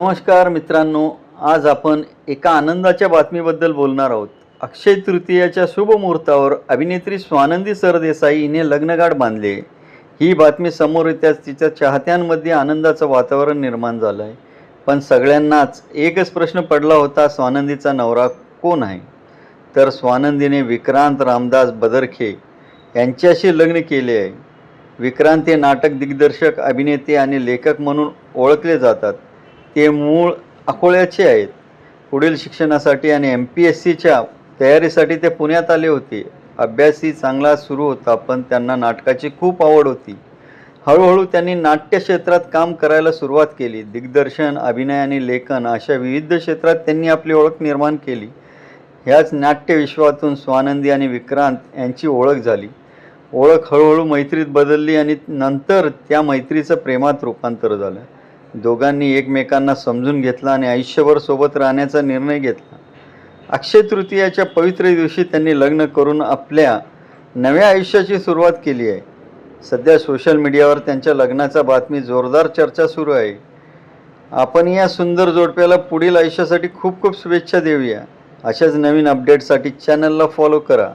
नमस्कार मित्रांनो, आज आपण एका आनंदाच्या बातमीबद्दल बोलणार आहोत. अक्षय तृतीयेच्या शुभ मुहूर्तावर अभिनेत्री स्वानंदी सरदेसाई हिने लग्नगाठ बांधले. ही बातमी समोर येताच तिच्या चाहत्यांमध्ये आनंदाचं वातावरण निर्माण झालं आहे. पण सगळ्यांनाच एकच प्रश्न पडला होता, स्वानंदीचा नवरा कोण आहे? तर स्वानंदीने विक्रांत रामदास बदरखे यांच्याशी लग्न केले आहे. विक्रांत हे नाटक दिग्दर्शक, अभिनेते आणि लेखक म्हणून ओळखले जातात. ते मूळ अकोल्याचे आहेत. पुढील शिक्षणासाठी आणि MPSCच्या तयारीसाठी ते पुण्यात आले होते. अभ्यासही चांगला सुरू होता, पण त्यांना नाटकाची खूप आवड होती. हळूहळू त्यांनी नाट्य क्षेत्रात काम करायला सुरुवात केली. दिग्दर्शन, अभिनय आणि लेखन अशा विविध क्षेत्रात त्यांनी आपली ओळख निर्माण केली. ह्याच नाट्यविश्वातून स्वानंदी आणि विक्रांत यांची ओळख झाली. ओळख हळूहळू मैत्रीत बदलली आणि नंतर त्या मैत्रीचं प्रेमात रूपांतर झालं. दोघांनी एकमेकांना समजून घेतला आणि आयुष्यभर सोबत राहण्याचा निर्णय घेतला. अक्षय तृतीयाच्या पवित्र दिवशी त्यांनी लग्न करून आपल्या नव्या आयुष्याची सुरुवात केली आहे. सध्या सोशल मीडियावर त्यांच्या लग्नाच्या बातमी जोरदार चर्चा सुरू आहे. आपण या सुंदर जोडप्याला पुढील आयुष्यासाठी खूप खूप शुभेच्छा देऊया. अशाच नवीन अपडेटसाठी चॅनलला फॉलो करा.